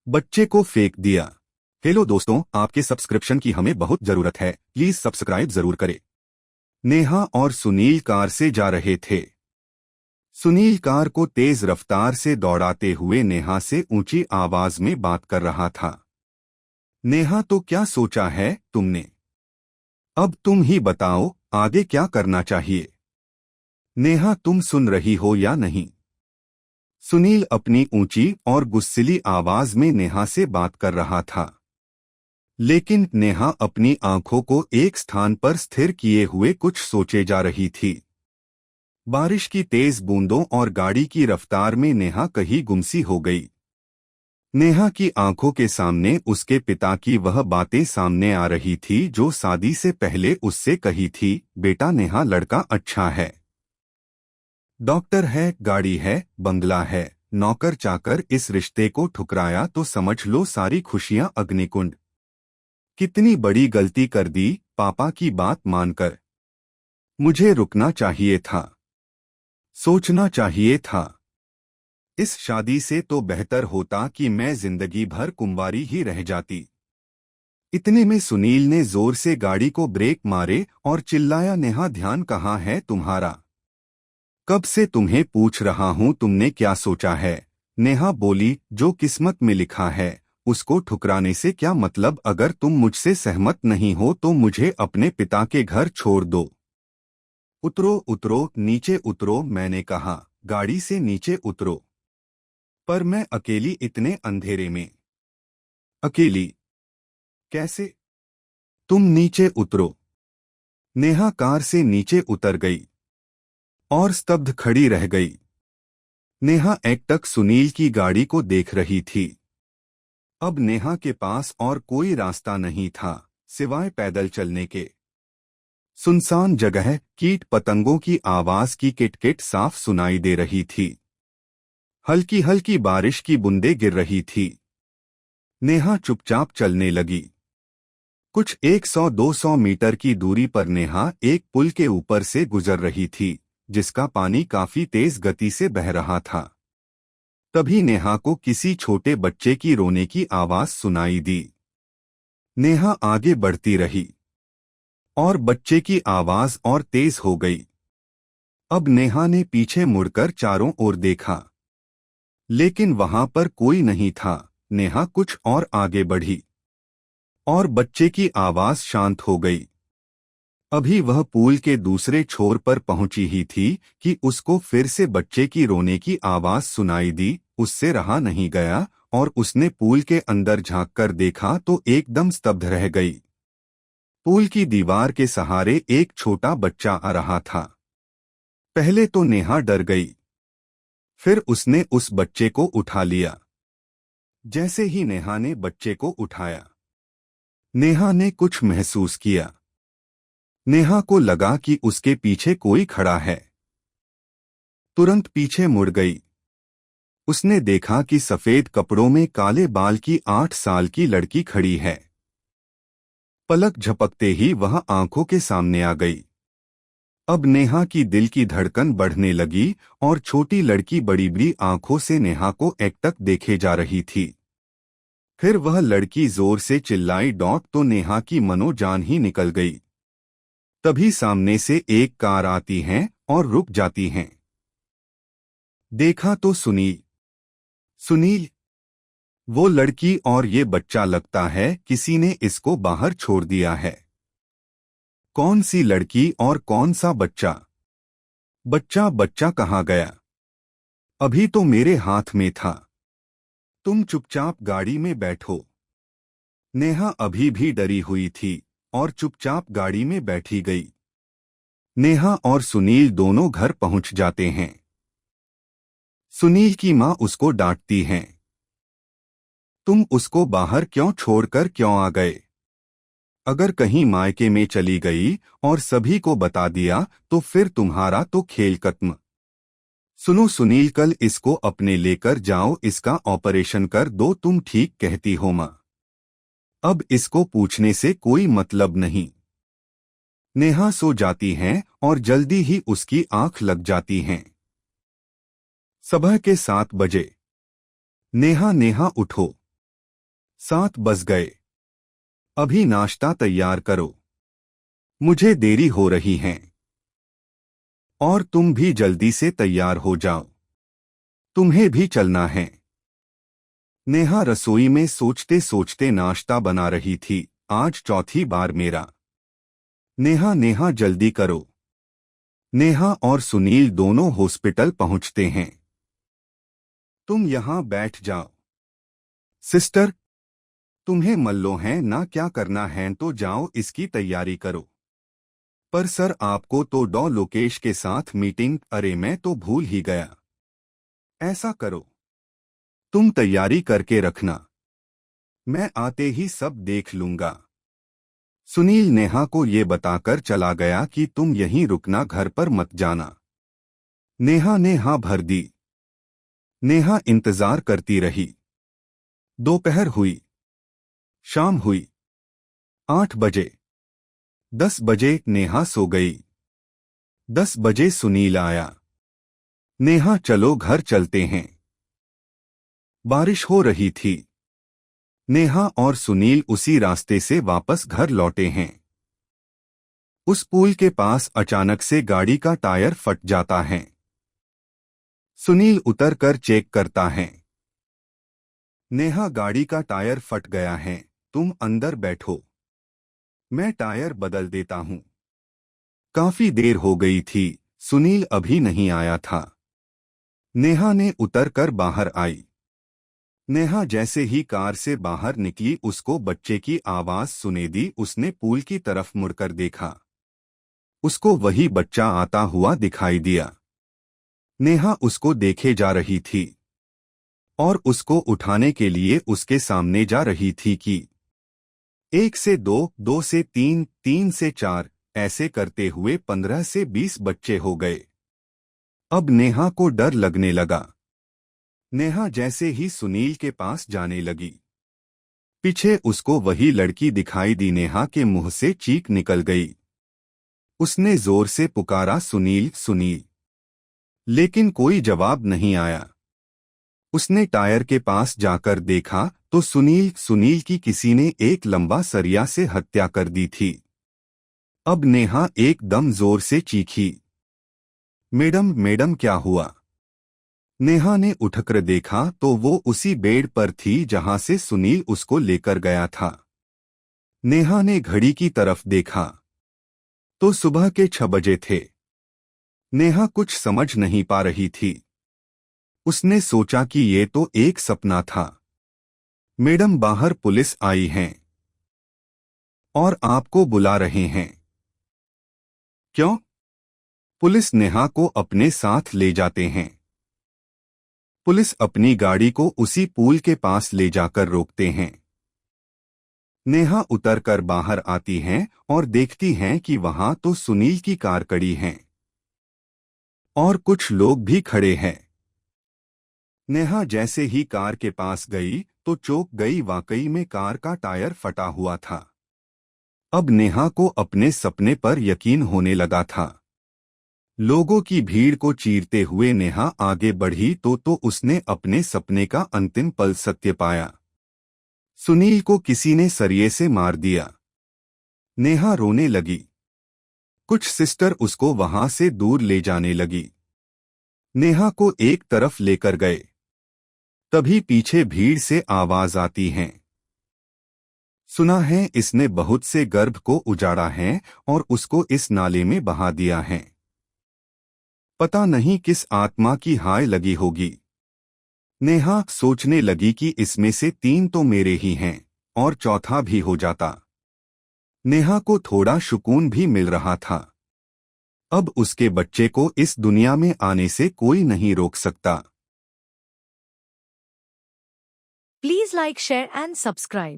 बच्चे को फेंक दिया। हेलो दोस्तों, आपके सब्सक्रिप्शन की हमें बहुत जरूरत है, प्लीज सब्सक्राइब जरूर करें। नेहा और सुनील कार से जा रहे थे। सुनील कार को तेज रफ्तार से दौड़ाते हुए नेहा से ऊंची आवाज में बात कर रहा था। नेहा, तो क्या सोचा है तुमने? अब तुम ही बताओ, आगे क्या करना चाहिए? नेहा, तुम सुन रही हो या नहीं? सुनील अपनी ऊंची और गुस्सैली आवाज में नेहा से बात कर रहा था। लेकिन नेहा अपनी आंखों को एक स्थान पर स्थिर किए हुए कुछ सोचे जा रही थी। बारिश की तेज बूंदों और गाड़ी की रफ्तार में नेहा कहीं गुमसी हो गई। नेहा की आंखों के सामने उसके पिता की वह बातें सामने आ रही थी जो शादी से पहले उससे कही थी। बेटा नेहा, लड़का अच्छा है, डॉक्टर है, गाड़ी है, बंगला है, नौकर चाकर। इस रिश्ते को ठुकराया तो समझ लो सारी खुशियां अग्निकुंड। कितनी बड़ी गलती कर दी पापा की बात मानकर। मुझे रुकना चाहिए था, सोचना चाहिए था। इस शादी से तो बेहतर होता कि मैं जिंदगी भर कुंवारी ही रह जाती। इतने में सुनील ने जोर से गाड़ी को ब्रेक मारे और चिल्लाया, नेहा, ध्यान कहाँ है तुम्हारा? कब से तुम्हें पूछ रहा हूं, तुमने क्या सोचा है? नेहा बोली, जो किस्मत में लिखा है उसको ठुकराने से क्या मतलब? अगर तुम मुझसे सहमत नहीं हो तो मुझे अपने पिता के घर छोड़ दो। उतरो उतरो, नीचे उतरो, मैंने कहा। गाड़ी से नीचे उतरो। पर मैं अकेली, इतने अंधेरे में। अकेली कैसे? तुम नीचे उतरो। नेहा कार से नीचे उतर गई और स्तब्ध खड़ी रह गई। नेहा एकटक सुनील की गाड़ी को देख रही थी। अब नेहा के पास और कोई रास्ता नहीं था सिवाय पैदल चलने के। सुनसान जगह, कीट पतंगों की आवाज की किटकिट साफ सुनाई दे रही थी। हल्की हल्की बारिश की बूंदें गिर रही थी। नेहा चुपचाप चलने लगी। कुछ 100-200 मीटर की दूरी पर नेहा एक पुल के ऊपर से गुजर रही थी जिसका पानी काफी तेज गति से बह रहा था। तभी नेहा को किसी छोटे बच्चे की रोने की आवाज सुनाई दी। नेहा आगे बढ़ती रही और बच्चे की आवाज और तेज हो गई। अब नेहा ने पीछे मुड़कर चारों ओर देखा, लेकिन वहां पर कोई नहीं था। नेहा कुछ और आगे बढ़ी और बच्चे की आवाज शांत हो गई। अभी वह पुल के दूसरे छोर पर पहुंची ही थी कि उसको फिर से बच्चे की रोने की आवाज सुनाई दी। उससे रहा नहीं गया और उसने पुल के अंदर झांककर देखा तो एकदम स्तब्ध रह गई। पुल की दीवार के सहारे एक छोटा बच्चा आ रहा था। पहले तो नेहा डर गई, फिर उसने उस बच्चे को उठा लिया। जैसे ही नेहा ने बच्चे को उठाया, नेहा ने कुछ महसूस किया। नेहा को लगा कि उसके पीछे कोई खड़ा है। तुरंत पीछे मुड़ गई। उसने देखा कि सफेद कपड़ों में काले बाल की 8 साल की लड़की खड़ी है। पलक झपकते ही वह आंखों के सामने आ गई। अब नेहा की दिल की धड़कन बढ़ने लगी और छोटी लड़की बड़ी बड़ी आंखों से नेहा को एकटक देखे जा रही थी। फिर वह लड़की जोर से चिल्लाई, डॉट, तो नेहा की मनोजान ही निकल गई। तभी सामने से एक कार आती है और रुक जाती है। देखा तो सुनील। सुनील, वो लड़की और ये बच्चा, लगता है किसी ने इसको बाहर छोड़ दिया है। कौन सी लड़की और कौन सा बच्चा? बच्चा कहाँ गया? अभी तो मेरे हाथ में था। तुम चुपचाप गाड़ी में बैठो। नेहा अभी भी डरी हुई थी और चुपचाप गाड़ी में बैठी गई। नेहा और सुनील दोनों घर पहुंच जाते हैं। सुनील की मां उसको डांटती हैं, तुम उसको बाहर क्यों छोड़कर क्यों आ गए? अगर कहीं मायके में चली गई और सभी को बता दिया तो फिर तुम्हारा तो खेल खत्म। सुनो सुनील, कल इसको अपने लेकर जाओ, इसका ऑपरेशन कर दो। तुम ठीक कहती हो मां, अब इसको पूछने से कोई मतलब नहीं। नेहा सो जाती हैं और जल्दी ही उसकी आंख लग जाती हैं। सुबह के 7 बजे। नेहा, नेहा उठो। 7 बज गए। अभी नाश्ता तैयार करो, मुझे देरी हो रही है। और तुम भी जल्दी से तैयार हो जाओ, तुम्हें भी चलना है। नेहा रसोई में सोचते सोचते नाश्ता बना रही थी। आज चौथी बार मेरा। नेहा नेहा जल्दी करो। नेहा और सुनील दोनों हॉस्पिटल पहुंचते हैं। तुम यहां बैठ जाओ। सिस्टर, तुम्हें मल्लो है ना क्या करना है तो जाओ इसकी तैयारी करो। पर सर आपको तो डॉ लोकेश के साथ मीटिंग। अरे मैं तो भूल ही गया। ऐसा करो, तुम तैयारी करके रखना, मैं आते ही सब देख लूंगा। सुनील नेहा को ये बताकर चला गया कि तुम यहीं रुकना, घर पर मत जाना। नेहा ने हाँ भर दी। नेहा इंतजार करती रही। दोपहर हुई, शाम हुई, 8 बजे, 10 बजे नेहा सो गई। 10 बजे सुनील आया। नेहा चलो घर चलते हैं। बारिश हो रही थी। नेहा और सुनील उसी रास्ते से वापस घर लौटे हैं। उस पुल के पास अचानक से गाड़ी का टायर फट जाता है। सुनील उतरकर चेक करता है। नेहा गाड़ी का टायर फट गया है, तुम अंदर बैठो, मैं टायर बदल देता हूं। काफी देर हो गई थी, सुनील अभी नहीं आया था। नेहा ने उतरकर बाहर आई। नेहा जैसे ही कार से बाहर निकली उसको बच्चे की आवाज सुने दी। उसने पुल की तरफ मुड़कर देखा। उसको वही बच्चा आता हुआ दिखाई दिया। नेहा उसको देखे जा रही थी और उसको उठाने के लिए उसके सामने जा रही थी कि 1 से 2, 2 से 3, 3 से 4 ऐसे करते हुए 15 से 20 बच्चे हो गए। अब नेहा को डर लगने लगा। नेहा जैसे ही सुनील के पास जाने लगी, पीछे उसको वही लड़की दिखाई दी। नेहा के मुंह से चीख निकल गई। उसने जोर से पुकारा, सुनील सुनील, लेकिन कोई जवाब नहीं आया। उसने टायर के पास जाकर देखा तो सुनील की किसी ने एक लंबा सरिया से हत्या कर दी थी। अब नेहा एकदम जोर से चीखी, मैडम मैडम क्या हुआ? नेहा ने उठकर देखा तो वो उसी बेड पर थी जहां से सुनील उसको लेकर गया था। नेहा ने घड़ी की तरफ देखा तो सुबह के 6 बजे थे। नेहा कुछ समझ नहीं पा रही थी। उसने सोचा कि ये तो एक सपना था। मैडम बाहर पुलिस आई हैं और आपको बुला रहे हैं। क्यों? पुलिस नेहा को अपने साथ ले जाते हैं। पुलिस अपनी गाड़ी को उसी पुल के पास ले जाकर रोकते हैं। नेहा उतरकर बाहर आती हैं और देखती हैं कि वहां तो सुनील की कार खड़ी है और कुछ लोग भी खड़े हैं। नेहा जैसे ही कार के पास गई तो चौंक गई, वाकई में कार का टायर फटा हुआ था। अब नेहा को अपने सपने पर यकीन होने लगा था। लोगों की भीड़ को चीरते हुए नेहा आगे बढ़ी तो उसने अपने सपने का अंतिम पल सत्य पाया। सुनील को किसी ने सरिये से मार दिया। नेहा रोने लगी। कुछ सिस्टर उसको वहां से दूर ले जाने लगी। नेहा को एक तरफ लेकर गए। तभी पीछे भीड़ से आवाज आती है, सुना है इसने बहुत से गर्भ को उजाड़ा है और उसको इस नाले में बहा दिया है। पता नहीं किस आत्मा की हाय लगी होगी। नेहा सोचने लगी कि इसमें से 3 तो मेरे ही हैं और चौथा भी हो जाता। नेहा को थोड़ा सुकून भी मिल रहा था। अब उसके बच्चे को इस दुनिया में आने से कोई नहीं रोक सकता। Please like, share and subscribe.